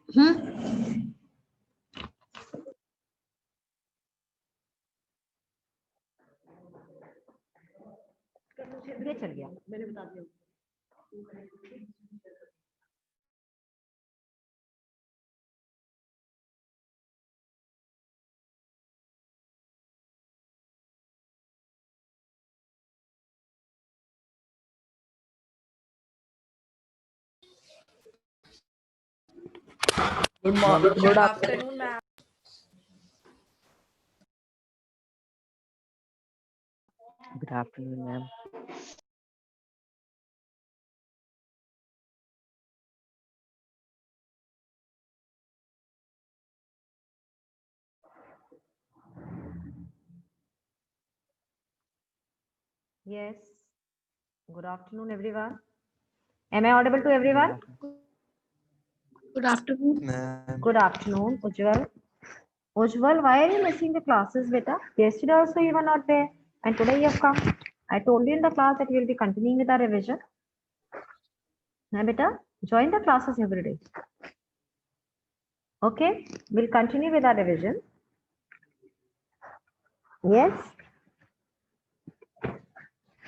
ये चल गया, मैंने बता दिया। Good afternoon, ma'am. Good afternoon, ma'am. Yes. Good afternoon, everyone. Am I audible to everyone? Good afternoon. Ma'am. Good afternoon, Ujjwal. Ujjwal, why are you missing the classes, beta? Yesterday also you were not there, and today you have come. I told you in the class that we will be continuing with our revision. Now, beta, join the classes every day. Okay, we'll continue with our revision. Yes.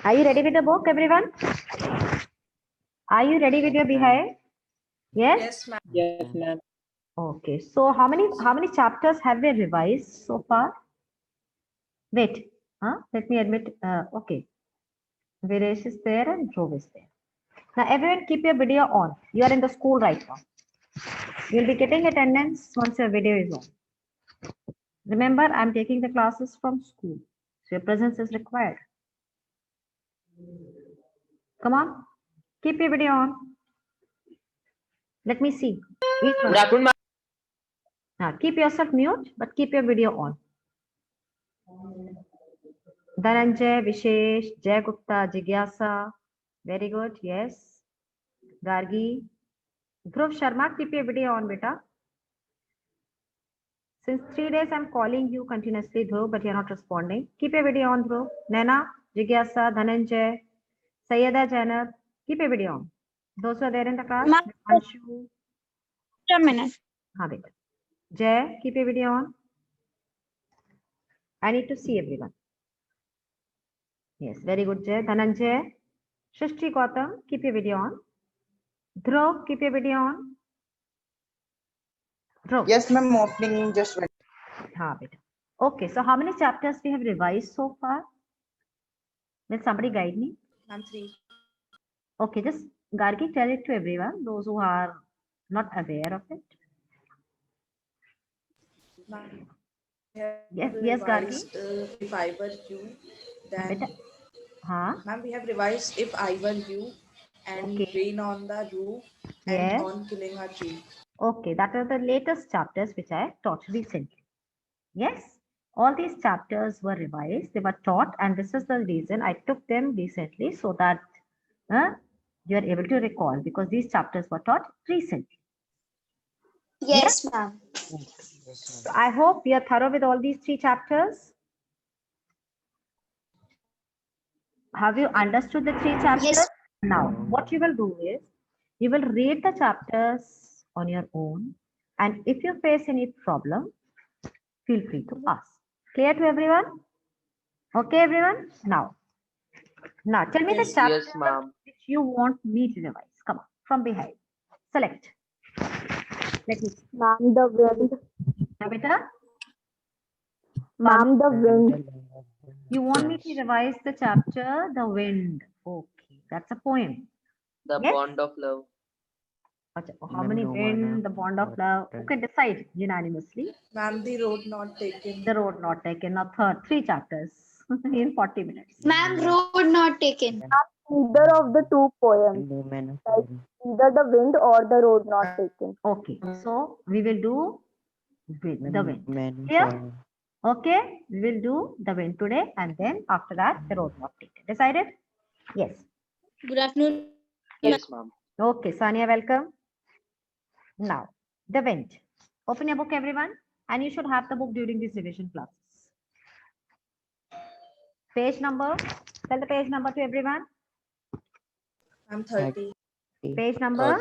Are you ready with the book, everyone? Are you ready with your behind? Yes. Yes, ma'am. Yes, ma'am. Okay. So how many chapters have we revised so far? Wait. Let me admit. Okay. Viresh is there and Dhruv is there. Now everyone keep your video on. You are in the school right now. You'll be getting attendance once your video is on. Remember, I'm taking the classes from school. So your presence is required. Come on. Keep your video on. Let me see. Good afternoon, ma'am. Now keep yourself mute, but keep your video on. Dhananjay, Vishesh, Jay Gupta, Jigyasa. Very good. Yes. Gargi. Dhruv Sharma, keep your video on, beta. Since 3 days I'm calling you continuously, Dhruv, but you're not responding. Keep your video on, Dhruv. Naina, Jigyasa, Dhananjay, Sayyada Jainab, keep your video on. Those who are there in the class, Ma'am. Anshu. A minute. Haan, beta. Jay, keep your video on. I need to see everyone. Yes, very good, Jay. Dhananjay, Shrishti Gautam, keep your video on. Dhruv, keep your video on. Dhruv. Yes, ma'am. Opening just went. Haan, beta. Okay, so how many chapters we have revised so far? Will somebody guide me? Ma'am, 3. Okay, just Gargi, tell it to everyone, those who are not aware of it. Ma'am, Yes, Gargi. If I were you, then Beta. Huh? ma'am, we have revised if I were you and Okay. rain on the roof and Yes. on killing a tree. Okay, that are the latest chapters which I taught recently. Yes, all these chapters were revised, they were taught, and this is the reason I took them recently so that you are able to recall because these chapters were taught recently. Yes, ma'am. So I hope you are thorough with all these 3 chapters. Have you understood the 3 chapters? Yes. Now, what you will do is, you will read the chapters on your own, and if you face any problem, feel free to ask. Clear to everyone? Okay, everyone? Now, tell me the Yes. chapter Yes, ma'am. which you want me to revise. Come on, from behind. Select. Let me see. Ma'am, the wind. Now, beta, Ma'am, the wind. you want me to revise the chapter, The Wind. Okay, that's a poem. The Yes? bond of love. Acha, how many wind, the bond of love? Okay, decide unanimously. Ma'am, the road not taken. The road not taken. Now, 3 chapters in 40 minutes. Ma'am, road not taken. Either of the 2 poems. Like either the wind or the road not taken. Okay, so we will do the wind. Here, okay, we will do the wind today, and then after that, the road not taken. Decided? Yes. Good afternoon. Yes, ma'am. Okay, Sania, welcome. Now, the wind. Open your book, everyone, and you should have the book during these revision classes. Page number. Tell the page number to everyone. I'm 30. Page number.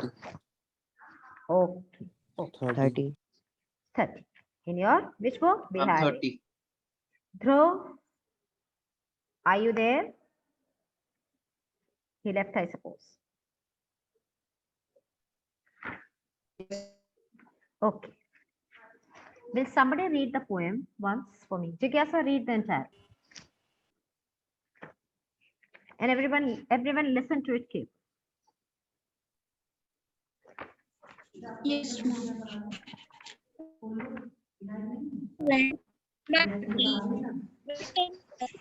Okay. 30. 30. In your which book? Ma'am, Bihari. 30. Dhruv, are you there? He left, I suppose. Okay. Will somebody read the poem once for me? Jigyasa, read the entire. And everyone listen to it carefully. Yes, ma'am.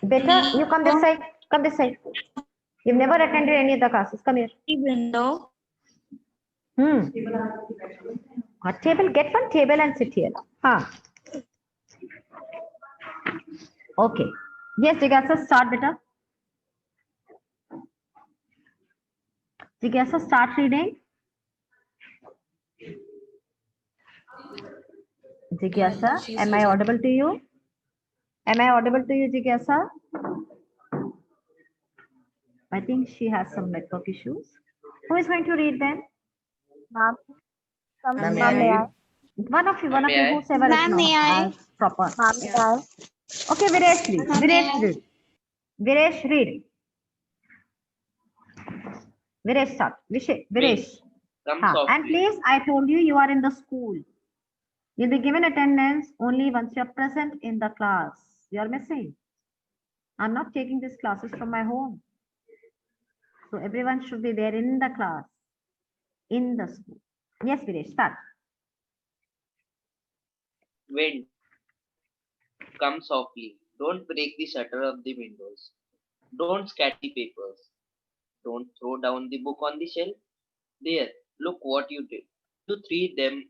Beta, you come this side. Come this side. You've never attended any of the classes. Come here. Window. A table. Get one table and sit here. Huh. Okay. Yes, Jigyasa, start, beta. Jigyasa, start reading. Jigyasa, She's am I audible to you? Am I audible to you, Jigyasa? I think she has some network issues. Who is going to read then? Ma'am, Ma'am, ma'am, may I? One of you, May I? whosoever is Ma'am, may I? not proper. Ma'am, may I? Okay, Viresh, read. Ma'am, Viresh, may I? read. Viresh, read. Viresh, start. Viresh. Come And softly. please, I told you, you are in the school. You'll be given attendance only once you're present in the class. You're missing. I'm not taking these classes from my home. So everyone should be there in the class, in the school. Yes, Viresh, start. Wind. Come softly. Don't break the shutter of the windows. Don't scatter the papers. Don't throw down the book on the shelf. There, look what you did. You threw them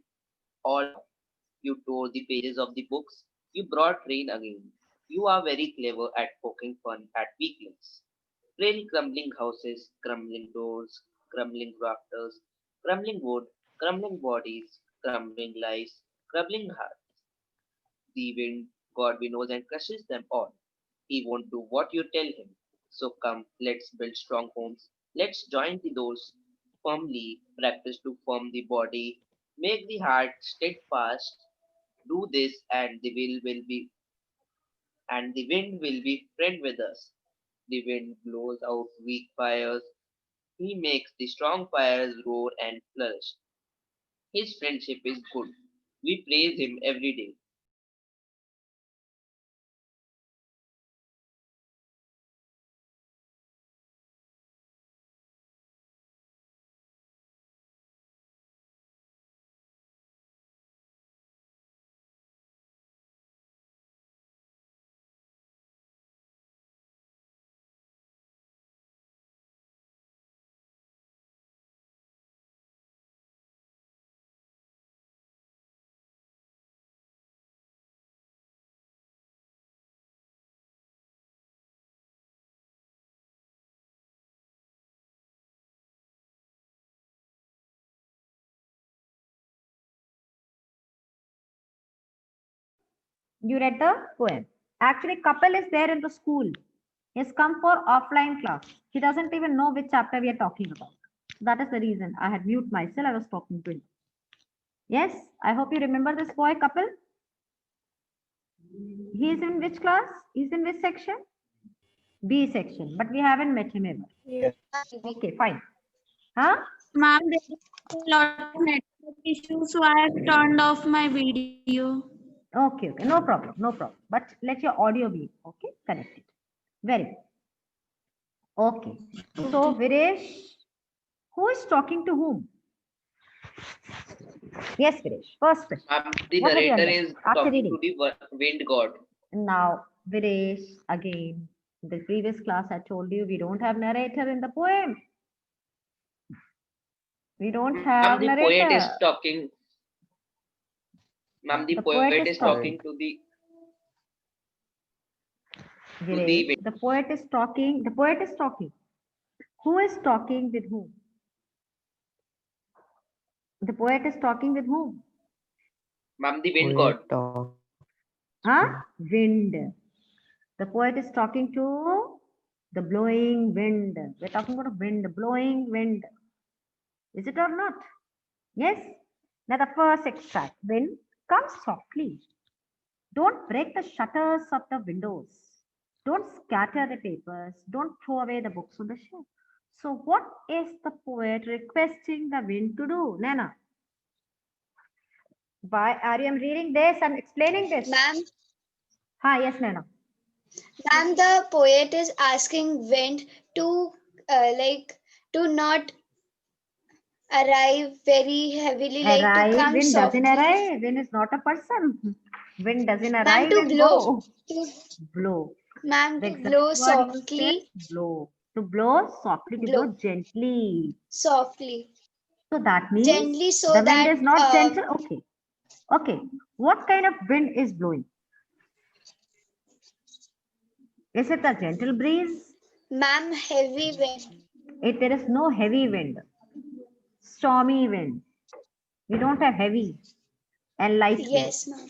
all out. You tore the pages of the books. You brought rain again. You are very clever at poking fun at weaklings. Plain crumbling houses, crumbling doors, crumbling rafters, crumbling wood, crumbling bodies, crumbling lives, crumbling hearts. The wind, God we knows, and crushes them all. He won't do what you tell him. So come, let's build strong homes. Let's join the doors firmly, practice to form the body, make the heart steadfast. Do this, and the wind will be friend with us. The wind blows out weak fires. He makes the strong fires roar and flourish. His friendship is good. We praise him every day. You read the poem. Actually, Kapil is there in the school. He's come for offline class. He doesn't even know which chapter we are talking about. That is the reason I had mute myself. I was talking to him. Yes, I hope you remember this boy, Kapil. He is in which class? He's in which section? B section, but we haven't met him ever. Yes. Okay, fine. Huh? Ma'am, there is a lot of network issues, so I have turned off my video. Okay, okay, no problem, no problem. But let your audio be okay, connected. Very good. Okay. So, Viresh, who is talking to whom? Yes, Viresh. First question. The What have you narrator understood is after talking reading? to the wind god. Now, Viresh, again, the previous class I told you we don't have narrator in the poem. We don't have The narrator. poet is talking. Ma'am, the poet is talking to the Viresh, the poet is talking. The poet is talking. Who is talking with whom? The poet is talking with whom? ma'am, the wind god. Huh? Wind. The poet is talking to the blowing wind. We're talking about wind, blowing wind. Is it or not? Yes. Now the first extract, wind comes softly. Don't break the shutters of the windows. Don't scatter the papers. Don't throw away the books on the shelf. So what is the poet requesting the wind to do, Nana? Why are you reading this and explaining this? Ma'am, Yes, Nana. ma'am, the poet is asking wind to to not arrive very heavily, like to Arrive, come wind doesn't softly. arrive. Wind is not a person. Wind doesn't Ma'am, arrive to and blow. go. To, Blow. ma'am, The to exact blow word used softly. is blow. To blow softly, to blow Blow. gently. Softly. So that means Gently so the wind that is not gentle. Okay. Okay. What kind of wind is blowing? Is it a gentle breeze? ma'am, heavy wind. There is no heavy wind. Stormy wind. We don't have heavy and light wind. Yes, ma'am.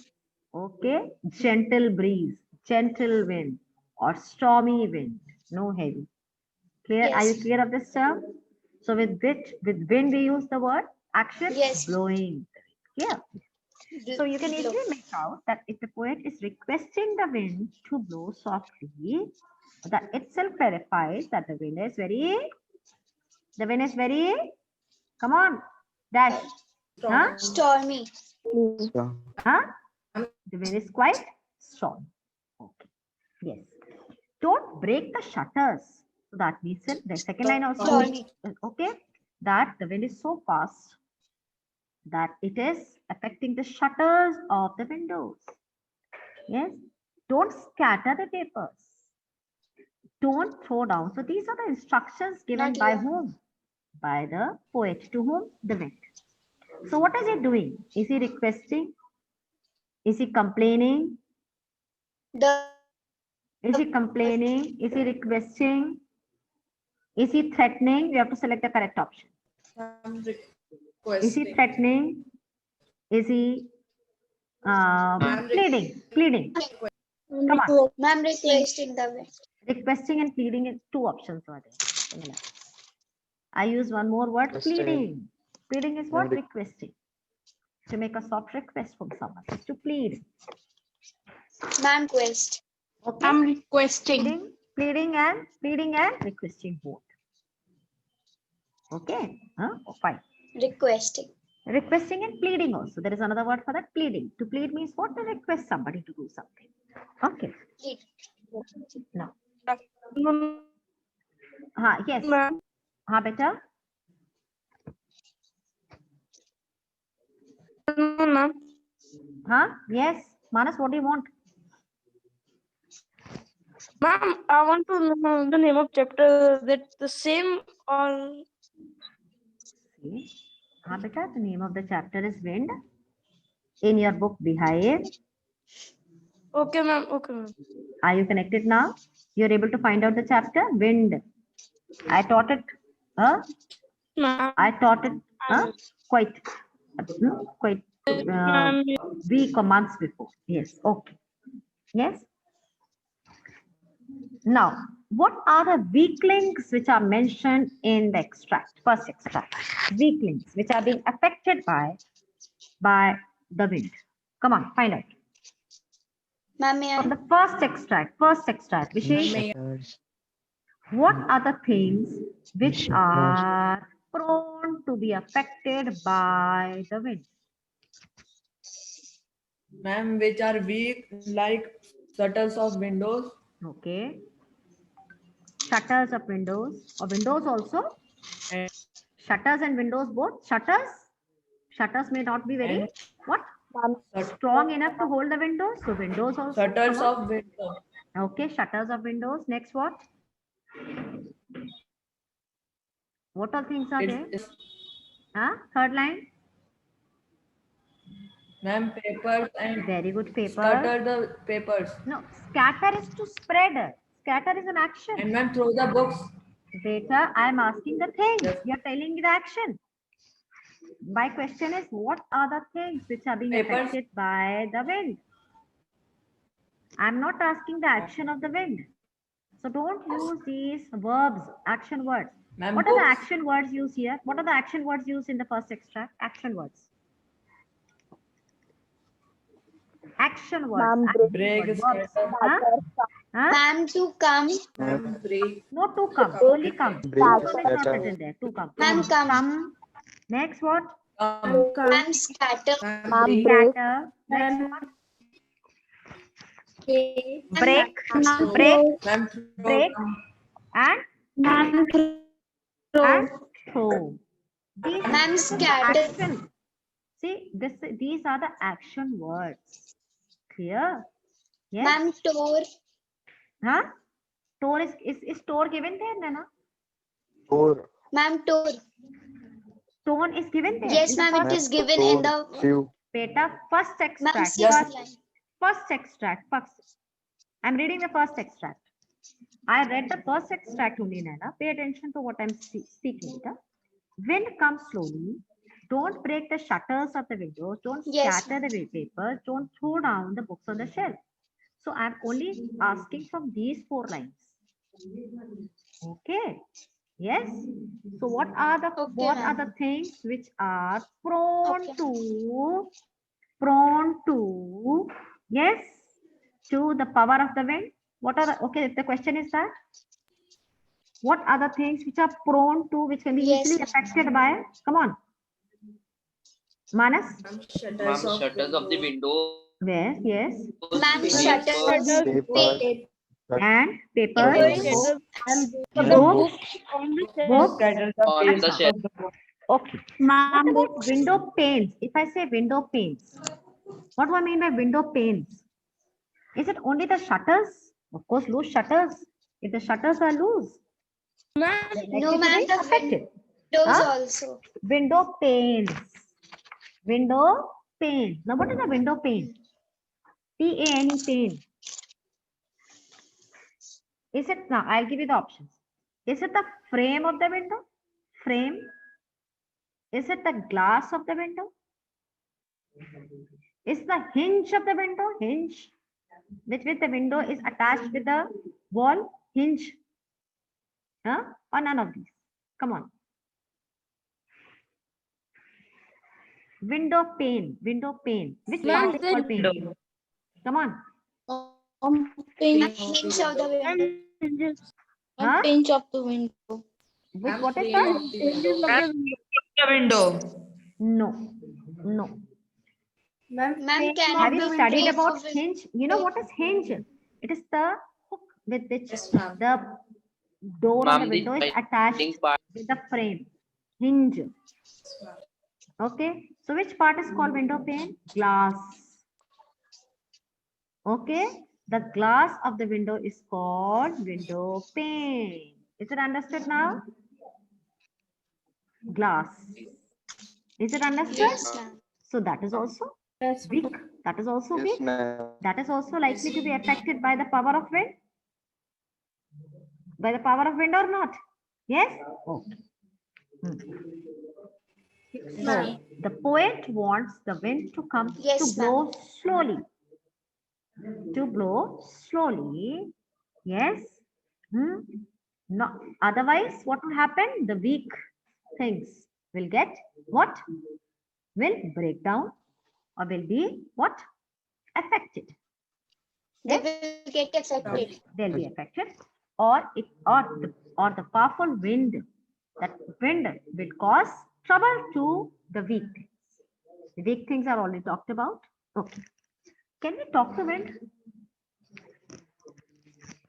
Okay. Gentle breeze, gentle wind or stormy wind. No heavy. Clear? Are you Yes. clear of this term? So with wind we use the word action Yes. blowing. Yeah. So you can easily make out that if the poet is requesting the wind to blow softly, that itself clarifies that the wind is very, come on, dash. Huh? Stormy. Huh? The wind is quite strong. Okay. Yes. Don't break the shutters. So that means that the second line also. Stormy. Okay. That the wind is so fast that it is affecting the shutters of the windows. Yes. Don't scatter the papers. Don't throw down. So these are the instructions given Not by here. whom? By the poet. To whom? The wind. So what is he doing? Is he requesting? Is he complaining? The Is he complaining? Is he requesting? Is he threatening? You have to select the correct option. I'm Is he requesting. threatening? Is he I'm pleading? Pleading. Come on. ma'am requesting the wind. Requesting and pleading is two options are there. I use one more word, pleading. Pleading is what? Requesting. To make a soft request from someone is to plead. Ma'am quest. Okay. I'm requesting. Pleading and requesting both. Okay. Oh, fine. Requesting. Requesting and pleading also. There is another word for that, pleading. To plead means what? To request somebody to do something. Okay. Plead. Now. No, Yes. ma'am. Beta. No, ma'am. Yes. Manas, what do you want? Ma'am, I want to know the name of chapter. That the same or See. Beta, the name of the chapter is Wind. In your book, Behave. okay, ma'am. Okay, ma'am. Are you connected now? You're able to find out the chapter? Wind. I taught it. Ma'am. I taught it quite Ma'am. week or months before. Yes. Okay. Yes. Now, what are the weaklings which are mentioned in the extract? First extract. Weaklings which are being affected by the wind. Come on, find out. Ma'am, may I? From the first extract, Vishesh, what are the things which are prone to be affected by the wind? Ma'am, which are weak, like shutters of windows. Okay. Shutters of windows or windows also. And- Shutters and windows both. Shutters may not be very what? Shut- Strong enough to hold the windows. So windows also. Shutters come on. of windows. Okay, shutters of windows. Next what? What all things are there? It's, Third line. ma'am, papers and Very good. Paper. scatter the papers. No, scatter is to spread. Scatter is an action. And ma'am, throw the books. Beta, I am asking the things. Yes. You are telling me the action. My question is, what are the things which are being Papers. affected by the wind? I'm not asking the action of the wind. So don't use these verbs, action words. Ma'am, What are the books. action words used here? What are the action words used in the first extract? Action words. Action words. Ma'am, Action break, word, verbs. scatter. Huh? Huh? Ma'am, to come. Ma'am, break. No, to come. Only come. Break, To come is not scatter. written there. To come. Ma'am, come. Come. Next what? Ma'am, scatter. Ma'am, break. break. Scatter. Next what? Ma'am, Break. Throw. Break. Ma'am, throw. Break. And Ma'am, and throw. These Ma'am, are the scatter. action. See, these are the action words. Clear? Yes. Ma'am, tore. Huh? Tore is tore given there, Nana? Four. Ma'am, tore. Tone is given there. Yes, in the ma'am, it first- is given in the. Few. Beta, first Ma'am, extract. sixth line. First extract. First. I'm reading the first extract. I read the first extract only, Nana. Pay attention to what I'm speaking. Beta. Wind comes slowly. Don't break the shutters of the windows. Don't Yes, scatter the papers. Don't throw down the books on the shelf. So I'm only asking from these 4 lines. Okay. Yes. So what are the Okay, things which are prone Okay. to yes to the power of the wind? What are the, okay? If the question is that, what are the things which are prone to, which can be Yes, easily ma'am. affected by? Come on, Manas. Ma'am, Ma'am, shutters of the window. Yes, yes. Ma'am, Papers, shutters. Paper. And papers. Books. Books. Scatter on the the pages shelf. of the book. Okay. What about window panes? If I say window panes, what do I mean by window panes? Is it only the shutters? Of course, loose shutters. If the shutters are loose, they're likely No, to ma'am, be the affected. windows Huh? also. Window panes. Window pane. Now, what is a window pane? P-A-N-E, pane. Is it now? I'll give you the options. Is it the frame of the window? Frame. Is it the glass of the window? Is the hinge of the window? Hinge. With the window is attached with the wall? Hinge. Huh? Or none of these? Come on. Window pane. Window pane. Which part is called pane? Come on. Hinge of the window. Huh? Pinch of the window. Which, what is Frame that? of the window. No. No. Ma'am, can Have it you be studied frame about of window? hinge? You know what is hinge? It is the hook with which Yes, ma'am. the door on the Ma'am, the window is binding attached part. with the frame. Hinge. Okay. So which part is called window pane? Glass. Okay. The glass of the window is called window pane. Is it understood now? Glass. Is it understood? Yes, ma'am. So that is also weak. That is also Yes, weak. ma'am. That is also likely to be affected by the power of wind. By the power of wind or not? Yes? Okay. So the poet wants the wind to come Yes, to blow slowly. To blow slowly. Yes. No. Otherwise, what will happen? The weak things will get what? Will break down or will be what? Affected. They will get affected. They'll be affected, or the powerful wind. That wind will cause trouble to the weak things. The weak things are already talked about. Okay. Can we talk to wind?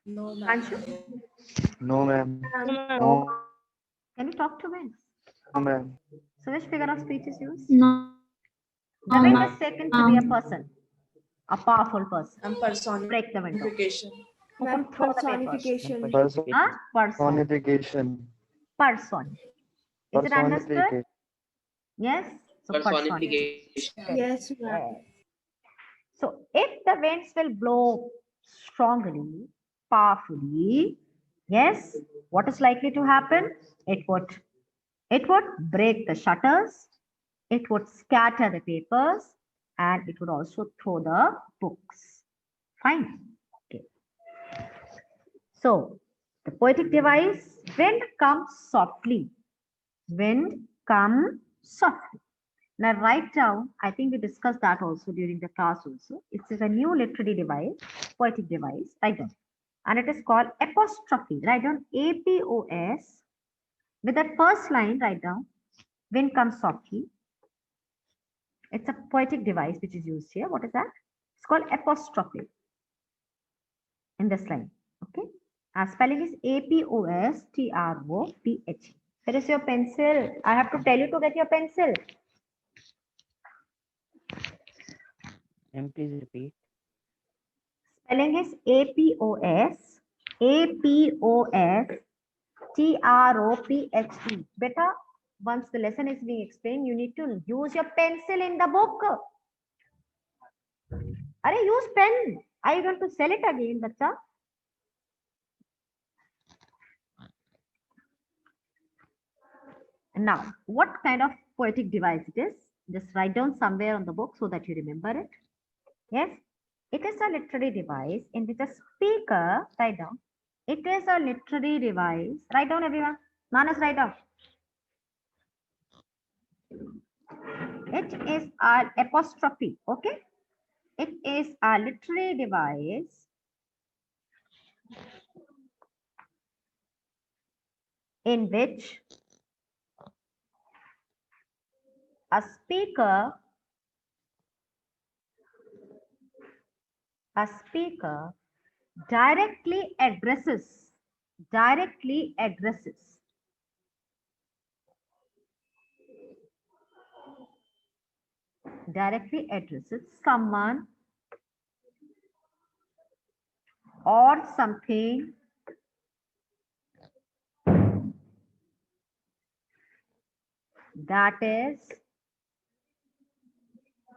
No, ma'am. Anshu, No, ma'am. No, can we talk to wind? ma'am. So which figure of speech is used? No. The wind is taken to be a person, a powerful person. And Break the window. personification. Who can throw the paper? Personification. Huh? Person. Personification. Person. Is it understood? Personification. Yes. So personification. Personification. Yes, ma'am. So if the winds will blow strongly, powerfully, yes, what is likely to happen? It would break the shutters, it would scatter the papers, and it would also throw the books. Fine. Okay. So the poetic device, wind comes softly. Wind come softly. Now write down, I think we discussed that also during the class also. It's a new literary device, poetic device, write down. And it is called apostrophe. Write down APOS. With that first line, write down, wind comes softly. It's a poetic device which is used here. What is that? It's called apostrophe in this line. Okay. Spelling is APOSTROPH. Where is your pencil? I have to tell you to get your pencil. And please repeat. Spelling is APOSTROPHE. Beta, once the lesson is being explained, you need to use your pencil in the book. Are use pen? Are you going to sell it again, bacha? Now, what kind of poetic device it is? Just write down somewhere on the book so that you remember it. Yes, it is a literary device in which a speaker, write down. It is a literary device. Write down, everyone. Manas, write down. It is an apostrophe. Okay. It is a literary device in which a speaker directly addresses someone or something that is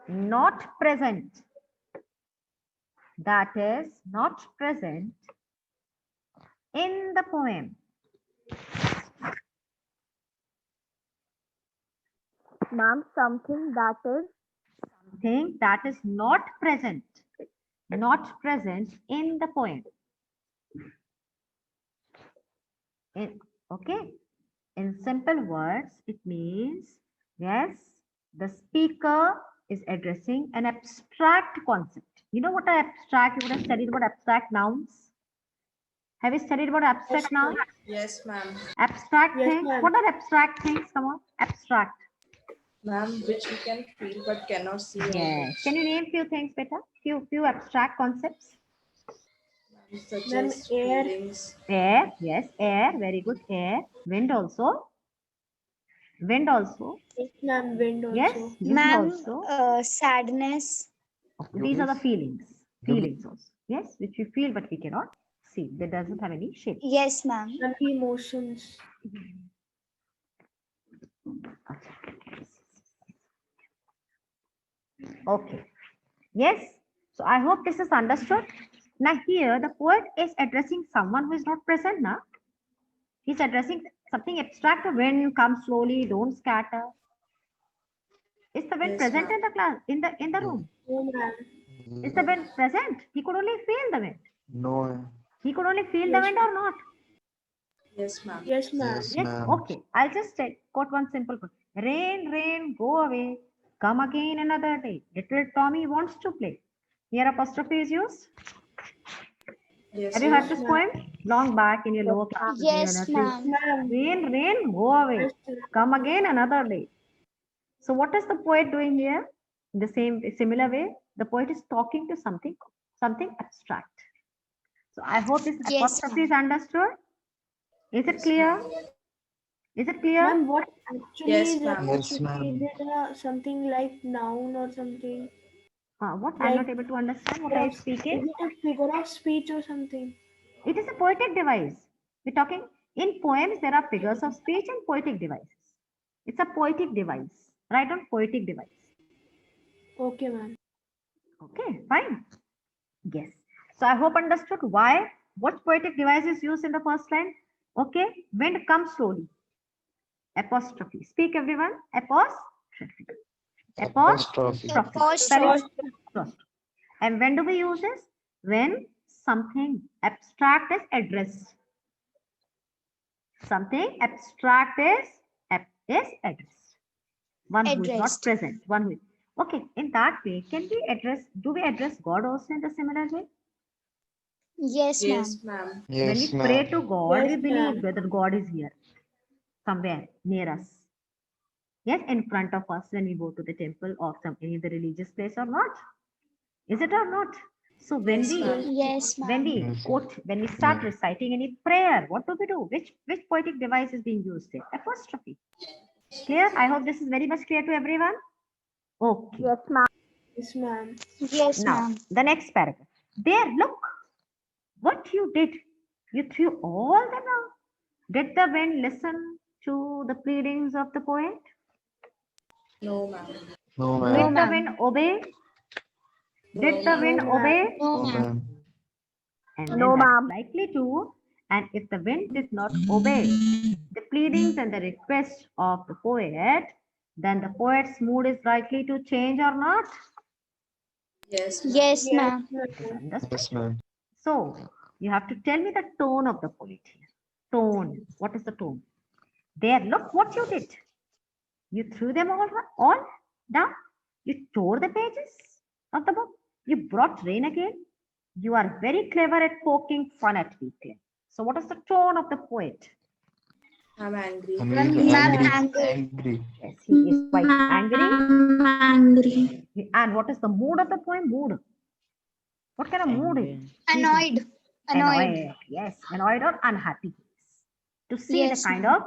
not present. In the poem. Ma'am, something that is not present in the poem. Okay, in simple words, it means, yes, the speaker is addressing an abstract concept. You know what are abstract? You would have studied about abstract nouns. Have you studied about abstract nouns? Yes, ma'am. Abstract Yes, things. ma'am. What are abstract things? Come on, abstract. Ma'am, which we can feel but cannot see. or Yes. touch. Can you name few things better? Few abstract concepts. Such Ma'am, as air. feelings. Air. Yes, air. Very good. Air. Wind also. Wind also. Yes, ma'am, wind also. Yes. Wind Ma'am, also. sadness. Okay, these are the feelings. Feelings also. Yes, which we feel but we cannot see. That doesn't have any shape. Yes, ma'am. Ma'am, emotions. Okay. Yes. So I hope this is understood. Now here the poet is addressing someone who is not present now. He's addressing something abstract. The wind comes slowly, don't scatter. Is the wind Yes, present ma'am. in the class, in the room? No, ma'am. Is the wind present? He could only feel the wind. No. He could only feel the Yes, wind or not? Yes, ma'am. Yes, ma'am. Yes. Okay. I'll just quote one simple quote. Rain, rain, go away. Come again another day. Little Tommy wants to play. Here apostrophe is used. Yes, Have you heard this poem? Long back in your lower class. Yes, ma'am. Ma'am. Rain, rain, go away. Yes, ma'am. Come again another day. So what is the poet doing here? In the similar way, the poet is talking to something abstract. So I hope this Yes, apostrophe is understood. Is it clear? Is it clear? Ma'am, what actually Yes, is ma'am. apostrophe? Is it something like noun or something? What? I'm not Like- able to understand what are you Is speaking. it a figure of speech or something? It is a poetic device. We're talking in poems, there are figures of speech and poetic devices. It's a poetic device. Write down poetic device. Okay, ma'am. Okay, fine. Yes. So I hope understood why, what poetic device is used in the first line. Okay, wind comes slowly. Apostrophe. Speak everyone. Apostrophe. Apostrophe. Apostrophe. Apostrophe. And when do we use this? When something abstract is addressed. Something abstract is addressed. One who is not Addressed. present. One who is. Okay, in that way, do we address God also in the similar way? Yes, ma'am. Yes, ma'am. When we Yes, pray ma'am. to God, we Yes, believe ma'am. whether God is here, somewhere near us. Yes, in front of us when we go to the temple or any other religious place or not. Is it or not? So when Yes, we ma'am. Yes, ma'am. when we start Yeah. reciting any prayer, what do we do? Which poetic device is being used here? Apostrophe. Clear? I hope this is very much clear to everyone. Okay. Yes, ma'am. Yes, ma'am. Yes, Now ma'am. the next paragraph. There, look what you did. You threw all them out. Did the wind listen to the pleadings of the poet? No, ma'am. No, No, Did ma'am. the ma'am. wind obey? Did the ma'am. wind No, ma'am. obey? No, No, ma'am. ma'am. And No, then that's ma'am. likely to. And if the wind did not obey the pleadings and the requests of the poet, then the poet's mood is likely to change or not. Yes, ma'am. Yes, ma'am. It is understood. Yes, ma'am. So you have to tell me the tone of the poet here. Tone. What is the tone? There, look what you did. You threw them all down. You tore the pages of the book. You brought rain again. You are very clever at poking fun at people. So what is the tone of the poet? I'm angry. And Ma'am, he's angry. angry. Angry. Yes, he is quite angry. Angry. And what is the mood of the poem? Mood. What kind of mood is Angry. he is? Annoyed. Annoyed. Yes, annoyed or unhappy. To see Yes, the kind ma'am.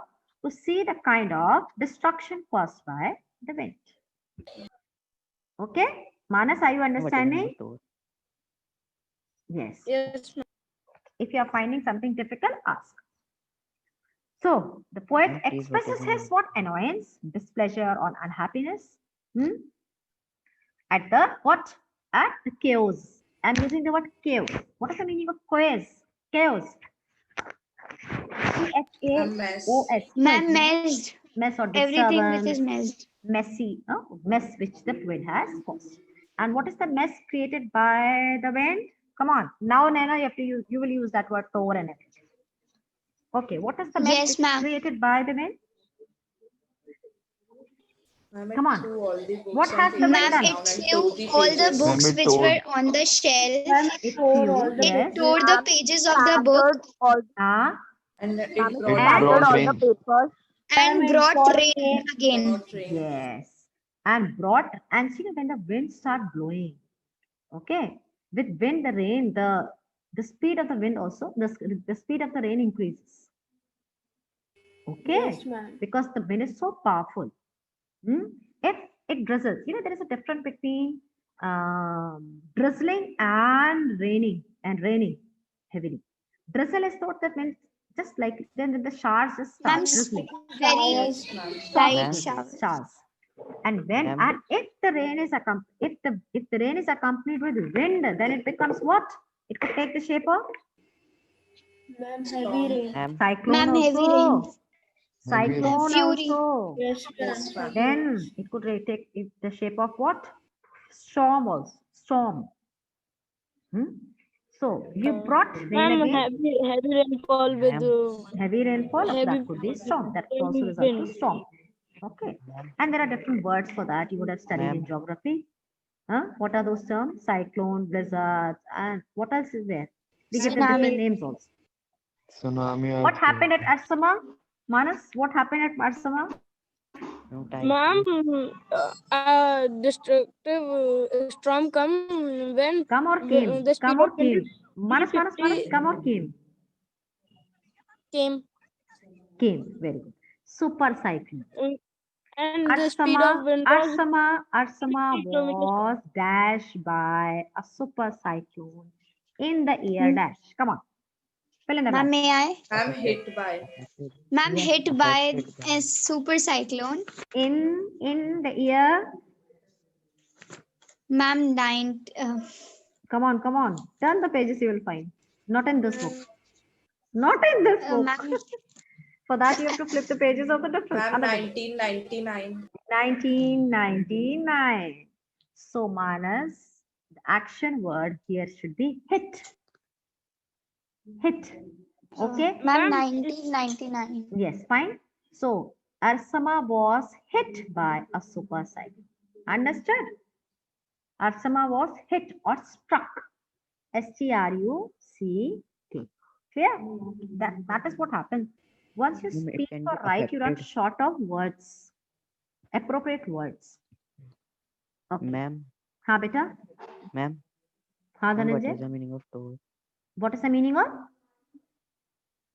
of destruction caused by the wind. Okay, Manas, are you understanding? Yes. Yes, ma'am. If you are finding something difficult, ask. So the poet Ma'am, please, what expresses is his it? what? Annoyance, displeasure, or unhappiness. At the what? At the chaos. I'm using the word chaos. What is the meaning of chaos? Chaos. C-H-A-O-S. Ma'am, messed. Mess or Everything which is disturbance. messed. Messy. Mess which the wind has caused. And what is the mess created by the wind? Come on. Now, Nana, you will use that word tore and everything. Okay, what is the mess Yes, which is ma'am. created by the wind? Ma'am, Come on. it threw all the books What and has the wind Ma'am, done? pages it down and threw tore the all the pages. books Ma'am, it which tore. were on the shelf. It flew, yes. Tore the pages of the book Scattered all, Ah, And it ma'am, it brought scattered brought all rain. the papers. and brought rain again. brought rain. yes. And brought, and see when the wind start blowing. Okay. With wind, the rain, the speed of the wind also, the speed of the rain increases. Okay. Because the wind is so powerful. If it drizzles, there is a difference between drizzling and raining heavily. Drizzle is thought that means just like then the showers just start Ma'am, drizzling. very Yes, ma'am. light Ma'am. showers. Showers. And when Ma'am. and if the rain is accompanied with wind, then it becomes what? It could take the shape of Ma'am. cyclone Ma'am, heavy also. rain. Cyclone Fury. also. Yes, ma'am. Then it could take the shape of what? Storm also. Storm. So you brought rain again. Heavy rainfall with Heavy rainfall. heavy That could be storm. That could also result to wind. storm. Okay. And there are different words for that. You would have studied in Ma'am. geography. What are those terms? Cyclone, blizzards, and what else is there? We give them Tsunami. different names also. Tsunami. What happened at Arsama? Manas, what happened at Arsama? No time. Ma'am, destructive storm come when Come or the came? the speed Come or of wind came? is Manas, 350 come or came? came Came. Very good. Super cyclone. and the speed of wind was Arsama 50 kilometers. was dashed by a super cyclone in the year dash. Come on. Fill in the Ma'am, blank. may I? I'm hit by. Ma'am, Yes, hit by affected by. a super cyclone. In the year. Ma'am, Come on. Turn the pages you will find. Not in this book. Not in this book. ma'am, For that you have to flip the pages of the different. Ma'am, other book. 1999. 1999. So Manas, the action word here should be hit. Hit. Okay. ma'am, 1999. Yes, fine. So Arsama was hit by a super cyclone. Understood? Arsama was hit or struck. S-T-R-U-C-K. Clear? That is what happens. Once you Ma'am, it speak can or be write, you run affected. short of words. Appropriate words. Okay. Ma'am, हाँ बेटा. ma'am, हाँ ma'am, what Dhananjay. is the meaning of tour? What is the meaning of?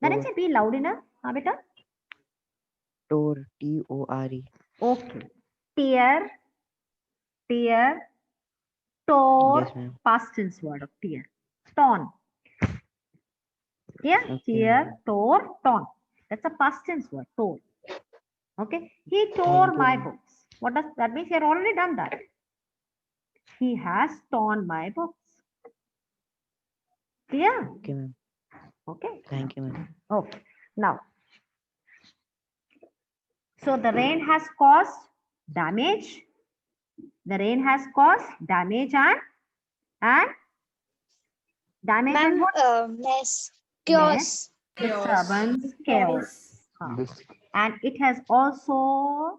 Dhananjay, be loud enough. हाँ बेटा. Tour, T-O-R-E. Okay. Tear, tore, Yes, ma'am. past tense word of tear. Torn. Yeah, Okay, tear, ma'am. tore, torn. That's a past tense word, tore. Okay. He tore Thank you, my ma'am. books. What does that mean? He had already done that. He has torn my books. Clear? Okay, ma'am. Okay. Thank you, ma'am. Okay. Now, so the rain has caused damage. The rain has caused damage and damage and Ma'am, what? mess, Mess, chaos. disturbance, chaos. Huh. This And it has also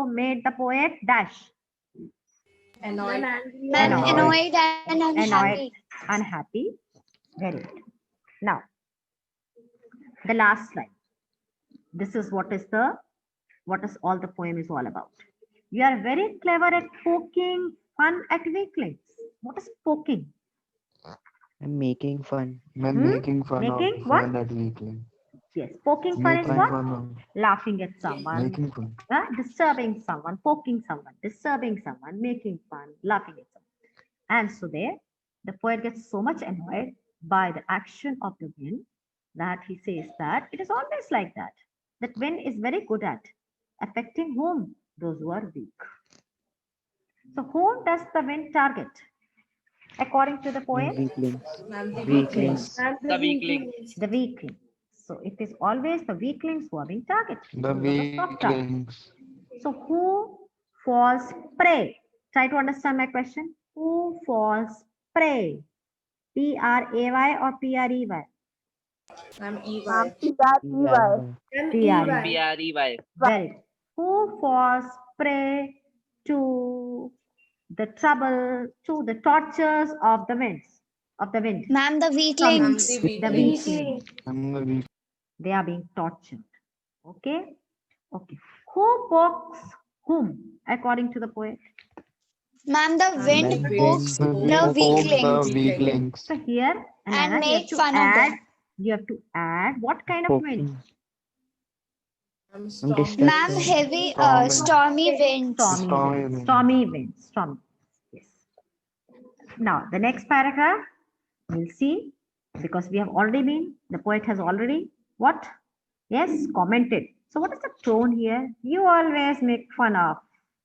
made the poet dash Annoyed. Ma'am, Annoyed. annoyed and unhappy. Unhappy. Very good. Now, the last slide. This is what is all the poem is all about. You are very clever at poking fun at weaklings. What is poking? I'm making fun. Man, Hmm? making fun Making of what? fun at weakling. Yes, poking fun is Making what? fun of Laughing at someone, making fun. disturbing someone, poking someone, disturbing someone, making fun, laughing at someone. And so there, the poet gets so much annoyed by the action of the wind that he says that it is always like that. That wind is very good at affecting whom? Those who are weak. So whom does the wind target? According to the poet, Weaklings. Ma'am, the Weaklings. The weakling. the weakling. So it is always the weaklings who are being targeted. The Those are the soft targets. weaklings. So who falls prey? Try to understand my question. Who falls prey? P-R-A-Y or P-R-E-Y? Ma'am, EY. P-R-E-Y. P-R-E-Y. P-R-E-Y. Very good. Who falls prey to the trouble, to the tortures of the winds, of the wind? Ma'am, the Ma'am, weaklings. the The weaklings. weaklings. I'm the weak. They are being tortured. Okay? Okay. Who pokes whom, according to the poet? Ma'am, the Ma'am, wind the the pokes The wind the wind pokes the weaklings weaklings. So here, and Anana, make fun of them. you have to add what kind of wind? Poking. Ma'am, Disturbing. storm. Ma'am, heavy, Stormy. stormy winds. Stormy Stormy winds. winds. Stormy winds. Stormy. Yes. Now, the next paragraph, we'll see, because we have already been, the poet has already, what? Yes, commented. So what is the tone here? You always make fun of.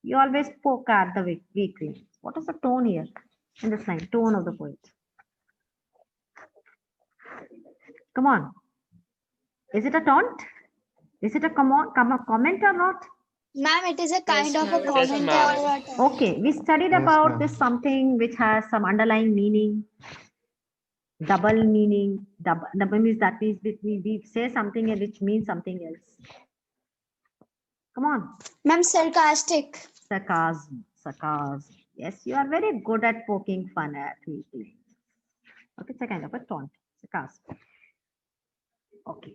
You always poke at the weakling. What is the tone here in this line? Tone of the poet. Come on. Is it a taunt? Is it a comment or not? Ma'am, it is a kind of a ma'am. Yes, comment ma'am. or a taunt. Okay, we studied Yes, about ma'am. this something which has some underlying meaning, double meaning. Double means that means we say something which means something else. Come on, Ma'am, sarcastic. sarcasm, sarcasm. Yes, you are very good at poking fun at people. Okay, it's a kind of a taunt, sarcasm. Okay.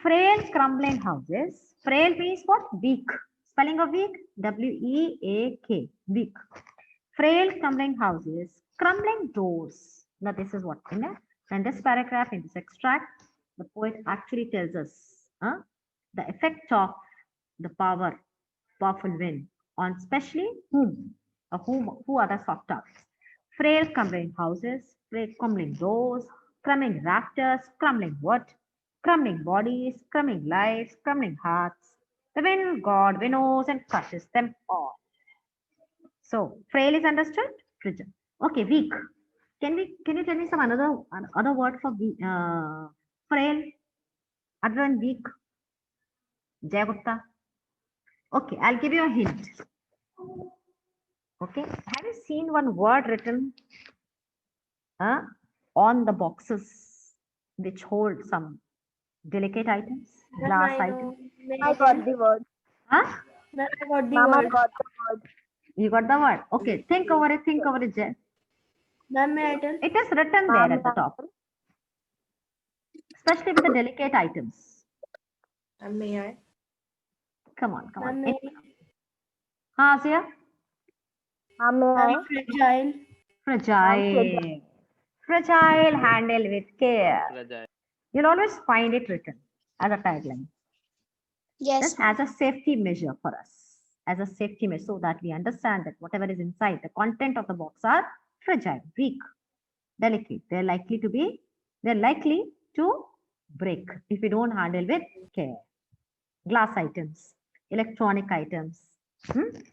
Frail crumbling houses. Frail means what? Weak. Spelling of weak? W-E-A-K. Weak. Frail crumbling houses. Crumbling doors. Now this is what in this paragraph, in this extract, the poet actually tells us the effect of the powerful wind on especially whom? Who are the soft targets? Frail crumbling houses, frail crumbling doors, crumbling rafters, crumbling wood, crumbling bodies, crumbling lives, crumbling hearts. The wind god winnows and crushes them all. So frail is understood? Fragile. Okay, weak. Can you tell me some other word for frail other than weak? Jay Gupta. Okay, I'll give you a hint. Okay, have you seen one word written on the boxes which hold some Delicate items, glass items. I got the word. Huh? I got the word. You got the word. Okay, think over it, Jay. Ma'am, may I tell? It is written there at the top. Especially with the delicate items. And may I? Come on, come on. Ma'am, Azia? fragile. Fragile. Fragile, handle with care. Fragile. You'll always find it written as a tagline. Yes. Just as a safety measure for us. As a safety measure, so that we understand that whatever is inside, the content of the box are fragile, weak, delicate. They're likely to break if you don't handle with care. Glass items, electronic items.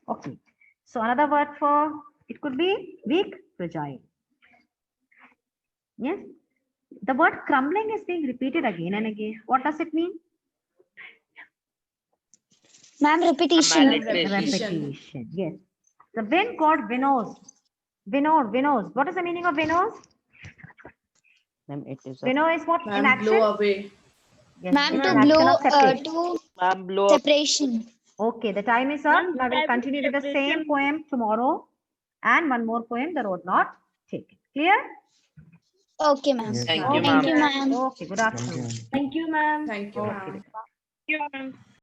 Okay. So another word for it could be weak, fragile. Yes. The word crumbling is being repeated again and again. What does it mean? Ma'am, repetition. Repetition. Yes. The wind god winnows. Winnows. What is the meaning of winnows? Ma'am, it is a Winnow is what? Ma'am, Inaction? blow away. Yes, Ma'am, to inaction blow of separation. to Ma'am, blow up. separation. Okay, the time is up. Ma'am, I will I continue with the same separation. poem tomorrow. And one more poem, The Road Not Taken. Clear? Okay, ma'am. Yes, Thank ma'am. you, Thank ma'am. you, ma'am. Okay, good afternoon. Thank you, ma'am. Thank you, Okay. ma'am. Thank you, ma'am.